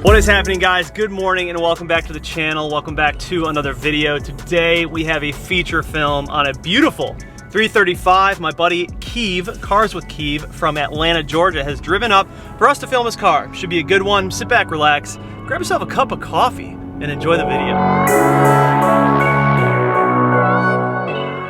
What is happening, guys? Good morning and welcome back to the channel. Welcome back to another video. Today we have a feature film on a beautiful 335. My buddy Keav, Cars with Keav from Atlanta, Georgia, has driven up for us to film his car. Should be a good one. Sit back, relax, grab yourself a cup of coffee and enjoy the video.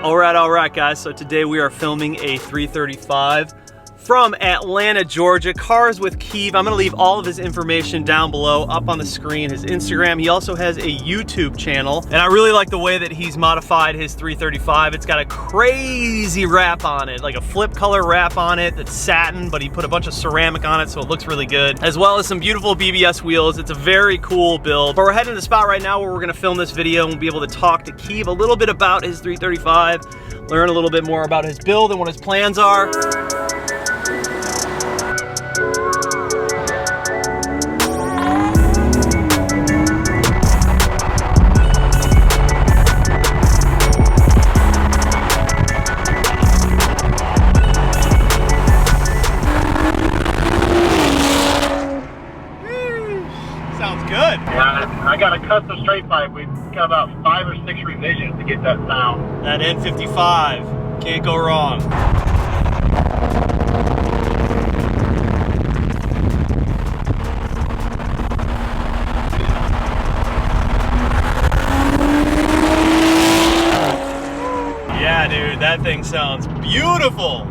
All right, guys. So today we are filming a 335 from Atlanta, Georgia, Cars with Keav. I'm gonna leave all of his information down below, up on the screen, his Instagram. He also has a YouTube channel, and I really like the way that he's modified his 335. It's got a crazy wrap on it, like a flip color wrap on it that's satin, but he put a bunch of ceramic on it, so it looks really good, as well as some beautiful BBS wheels. It's a very cool build. But we're heading to the spot right now where we're gonna film this video and we'll be able to talk to Keav a little bit about his 335, learn a little bit more about his build and what his plans are. I got a custom straight pipe. We've got about 5 or 6 revisions to get that sound. That N55, can't go wrong. Yeah, dude, that thing sounds beautiful.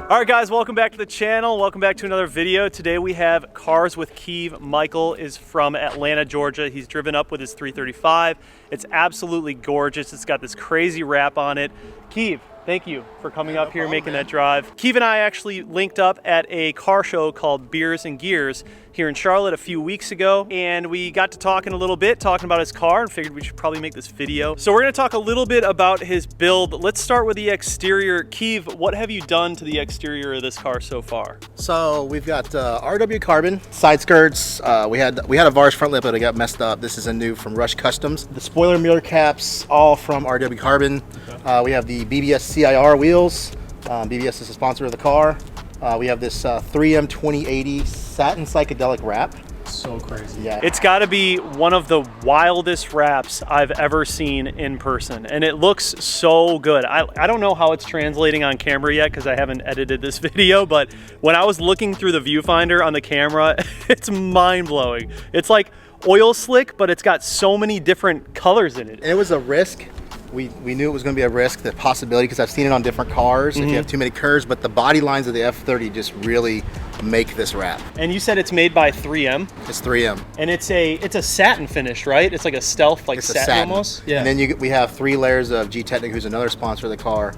All right, guys, welcome back to the channel. Welcome back to another video. Today we have Cars with Keav. Michael is from Atlanta, Georgia. He's driven up with his 335. It's absolutely gorgeous. It's got this crazy wrap on it. Keav, thank you for coming up here, making that drive. Keav and I actually linked up at a car show called Beers and Gears here in Charlotte a few weeks ago, and we got to talking a little bit, talking about his car, and figured we should probably make this video. So we're gonna talk a little bit about his build. Let's start with the exterior. Keav, what have you done to the exterior of this car so far? So we've got RW carbon side skirts. We had a Vars front lip, but it got messed up. This is a new from Rush Customs. The spoiler mirror caps, all from RW carbon. Okay. We have the BBS CIR wheels. BBS is a sponsor of the car. We have this 3M 2080 satin psychedelic wrap. So crazy. Yeah. It's got to be one of the wildest wraps I've ever seen in person, and it looks so good. I don't know how it's translating on camera yet because I haven't edited this video, but when I was looking through the viewfinder on the camera, it's mind-blowing. It's like oil slick, but it's got so many different colors in it. And it was a risk. We knew it was going to be a risk, the possibility, because I've seen it on different cars if you have too many curves, but the body lines of the F30 just really make this wrap. And you said it's made by 3M? It's 3M. And it's a satin finish, right? It's like a stealth, like satin almost? Yeah. And then we have 3 layers of G-Technic, who's another sponsor of the car,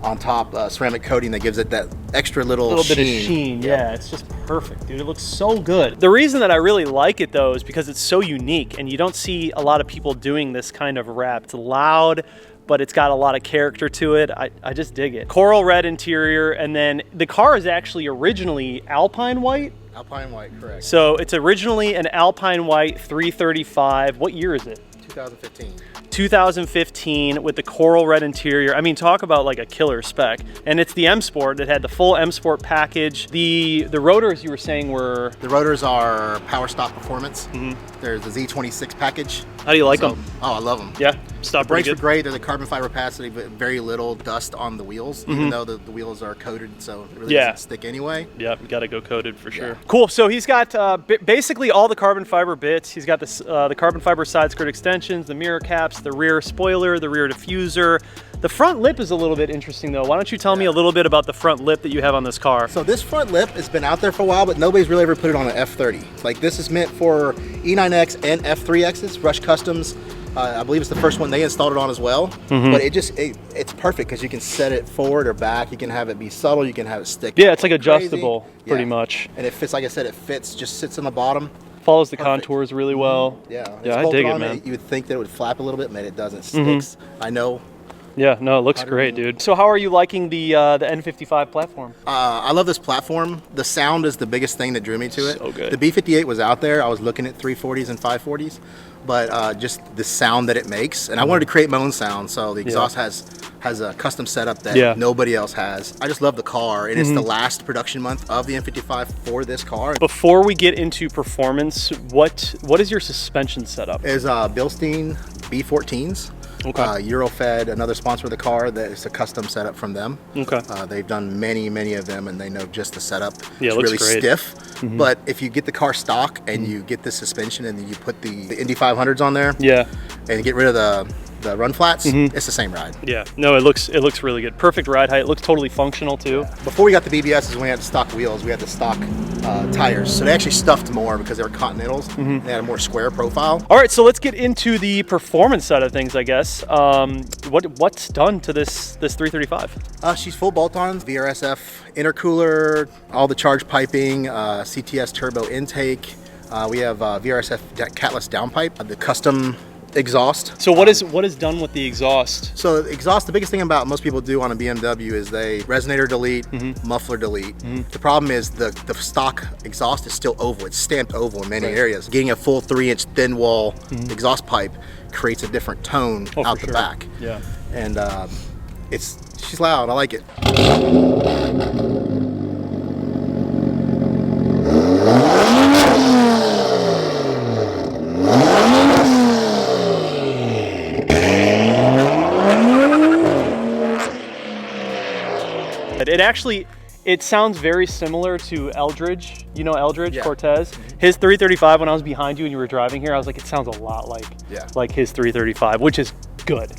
on top, ceramic coating that gives it that extra little bit of sheen. Yeah, it's just perfect, dude. It looks so good. The reason that I really like it, though, is because it's so unique, and you don't see a lot of people doing this kind of wrap. It's loud, but it's got a lot of character to it. I just dig it. Coral red interior, and then the car is actually originally Alpine white, Alpine white, correct. So it's originally an Alpine white 335. What year is it? 2015. 2015 with the coral red interior. I mean, talk about like a killer spec. And it's the M Sport that had the full M Sport package. The rotors you were saying were... The rotors are Power Stock Performance. There's the Z26 package. How do you like them? Oh, I love them. Yeah, stop The brakes pretty are good. great. They're the carbon fiber passive, but very little dust on the wheels, even though the wheels are coated, so it really doesn't stick anyway. Yep, you gotta go coated for sure. Yeah. Cool, so he's got basically all the carbon fiber bits. He's got the carbon fiber side skirt extensions, the mirror caps, the rear spoiler, the rear diffuser. The front lip is a little bit interesting though. Why don't you tell me a little bit about the front lip that you have on this car? So this front lip has been out there for a while, but nobody's really ever put it on an F30. Like this is meant for E9X and F3Xs, Rush Customs. I believe it's the first one they installed it on as well. But it's perfect because you can set it forward or back. You can have it be subtle. You can have it stick. Yeah, it's like crazy. adjustable pretty much. And it fits, like I said, it fits, just sits on the bottom. Follows the contours really well. Yeah, I dig it, man. You would think that it would flap a little bit, but it doesn't. It sticks. I know. Yeah, no, it looks great, dude. So how are you liking the N55 platform? I love this platform. The sound is the biggest thing that drew me to it. So good. The B58 was out there. I was looking at 340s and 540s, but just the sound that it makes. And I wanted to create my own sound, so the exhaust has a custom setup that nobody else has. I just love the car, and it's the last production month of the N55 for this car. Before we get into performance, what is your suspension setup? Is Bilstein B14s. Okay. Eurofed, another sponsor of the car, that is a custom setup from them. Okay. They've done many of them, and they know just the setup. Yeah, it's it looks really great. stiff. But if you get the car stock and you get the suspension and then you put the Indy 500s on there, and get rid of the run flats, it's the same ride. Yeah, no, it looks really good. Perfect ride height. It looks totally functional too. Before we got the BBS is when we had the stock wheels. We had the stock tires, so they actually stuffed more because they were Continentals. They had a more square profile. All right, so let's get into the performance side of things, I guess. What's done to this 335? She's full bolt-ons, VRSF intercooler, all the charge piping, CTS turbo intake. We have VRSF catless downpipe, the custom exhaust. So what is done with the exhaust? So the exhaust, the biggest thing about most people do on a BMW is they resonator delete, muffler delete. The problem is the stock exhaust is still oval. It's stamped oval in many areas. Getting a full 3-inch thin wall exhaust pipe creates a different tone out the back. Yeah. And she's loud. I like it. It sounds very similar to Eldridge. You know Eldridge, Yeah. Cortez? His 335, when I was behind you and you were driving here, I was like, it sounds a lot like his 335, which is good.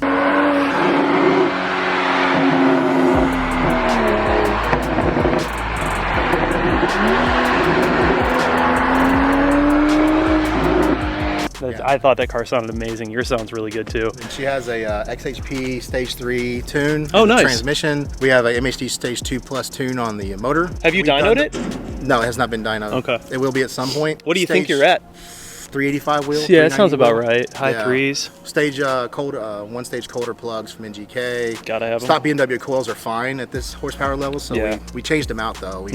I thought that car sounded amazing. Yours sounds really good too. And she has a XHP Stage 3 tune. Oh, nice. Transmission. We have a MHD Stage 2 Plus tune on the motor. Have you dynoed it? No, it has not been dynoed. Okay. It will be at some point. What do you think you're at? 385 wheel. Yeah, that sounds 390 about wheel. right. High Yeah. threes. Stage one stage colder plugs from NGK. Gotta have 'em. Stock BMW coils are fine at this horsepower level, so we changed them out though.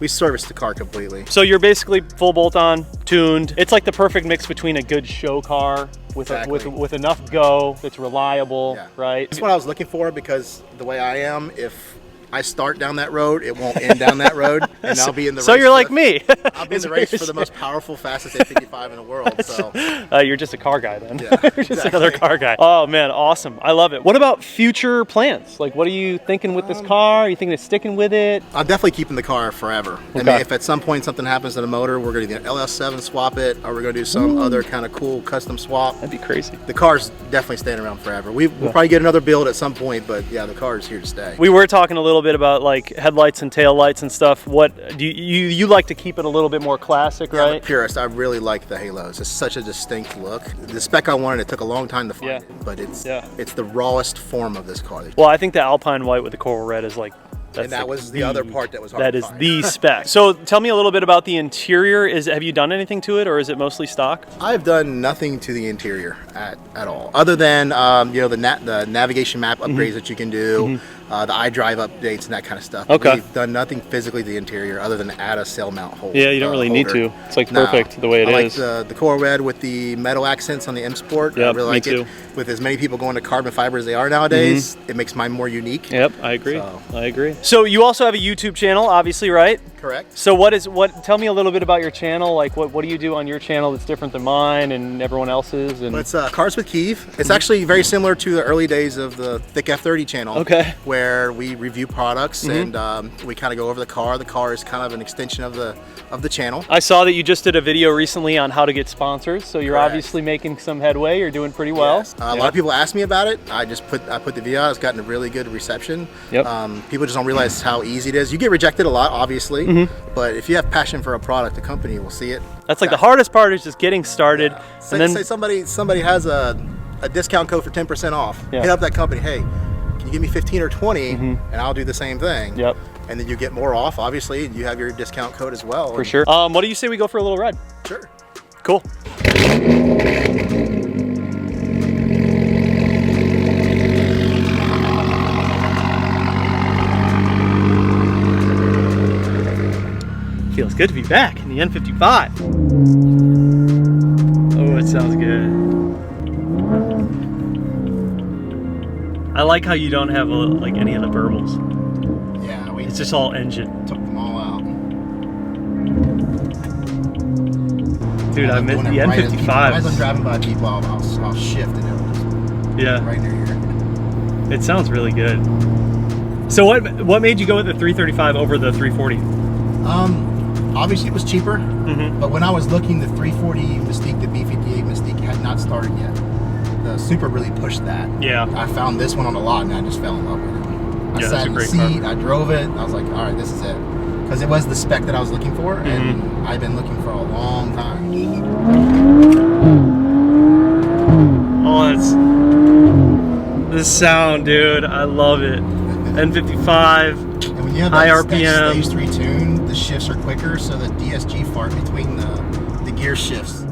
We serviced the car completely. So you're basically full bolt-on, tuned. It's like the perfect mix between a good show car with with enough go that's reliable, right? That's what I was looking for, because the way I am, if I start down that road, it won't end down that road, and I'll be in the race. So you're like me. I'll be in the race for the most powerful, fastest A55 in the world. So you're just a car guy then. Yeah, You're just another car guy. Oh man, awesome. I love it. What about future plans? Like, what are you thinking with this car? Are you thinking of sticking with it? I'm definitely keeping the car forever. I mean, if at some point something happens to the motor, we're going to either LS7 swap it, or we're going to do some other kind of cool custom swap. That'd be crazy. The car's definitely staying around forever. We'll probably get another build at some point, but yeah, the car is here to stay. We were talking a little bit about like headlights and tail lights and stuff. What do you like to keep it a little bit more classic, right? I'm a purist. I really like the halos. It's such a distinct look. The spec I wanted, it took a long time to find, but it's the rawest form of this car. Well, I think the Alpine white with the coral red is like, and that was the other part that was hard that to is find. the spec. So tell me a little bit about the interior. Have you done anything to it, or is it mostly stock? I've done nothing to the interior at all, other than the navigation map upgrades that you can do. the iDrive updates and that kind of stuff. Okay. We've done nothing physically to the interior other than add a sail mount hole. Yeah, you don't really need to. It's like perfect the way it is. I like the coral red with the metal accents on the M Sport. Yep, I really like me too. it. With as many people going to carbon fiber as they are nowadays, it makes mine more unique. Yep, I agree. I agree. So you also have a YouTube channel, obviously, right? Correct. So tell me a little bit about your channel. Like what do you do on your channel that's different than mine and everyone else's? And It's Cars with Keav. It's actually very similar to the early days of the Thic F30 channel. Okay. Where we review products and we kind of go over the car. The car is kind of an extension of the channel. I saw that you just did a video recently on how to get sponsors. So you're obviously making some headway. You're doing pretty well. Yes. A lot of people ask me about it. I put the video out. It's gotten a really good reception. Yep. People just don't realize how easy it is. You get rejected a lot, obviously, but if you have passion for a product, the company will see it. That's like the hardest part is just getting started. Say, and then say somebody has a discount code for 10% off. Hit up that company. Hey, can you give me 15 or 20, and I'll do the same thing. Yep. And then you get more off. Obviously, you have your discount code as well. For sure. What do you say we go for a little ride? Sure. Cool. Feels good to be back in the N55. Oh, it sounds good. I like how you don't have like any of the burbles. Yeah, It's just all engine. took them all out. Dude, I miss the N55. As I'm N55s. driving by people, I'll shift and it'll just right near your. It sounds really good. So what made you go with the 335 over the 340? Obviously it was cheaper, but when I was looking, the 340 Misc, the B58 Misc had not started yet. The Supra really pushed that. Yeah. I found this one on the lot and I just fell in love with it. I sat in the seat, I drove it, I was like, all right, this is it. Because it was the spec that I was looking for, and I've been looking for a long time. Oh, this sound, dude. I love it. N55. And when you have high that RPM. stage 3 tune, the shifts are quicker, so the DSG fart between the gear shifts.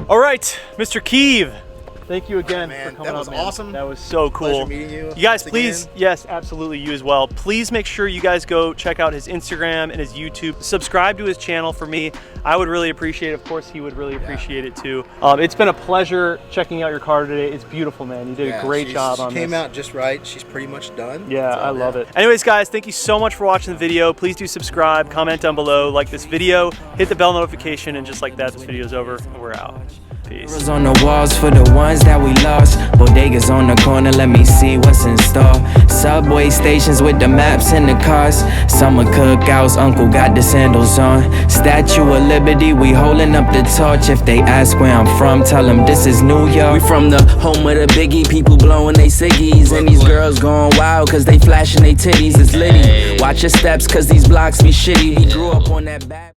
All right, Mr. Keav. Thank you again for coming that was out, man. awesome. That was so cool. Pleasure meeting you. You guys, please, yes, absolutely, you as well. Please make sure you guys go check out his Instagram and his YouTube. Subscribe to his channel for me. I would really appreciate it. Of course, he would really appreciate it too. It's been a pleasure checking out your car today. It's beautiful, man. You did a great job on this. She came out just right. She's pretty much done. Yeah, I love it. Anyways, guys, thank you so much for watching the video. Please do subscribe, comment down below, like this video, hit the bell notification, and just like that, this video's over, and we're out. Peace. On the walls for the ones that we lost. Bodegas on the corner, let me see what's in store. Subway stations with the maps and the cars. Summer cookouts, uncle got the sandals on. Statue of Liberty, we holding up the torch. If they ask where I'm from, tell them this is New York. We from the home of the Biggie, people blowing they ciggies. And these girls going wild cause they flashing they titties. It's litty. Watch your steps cause these blocks be shitty. We grew up on that bad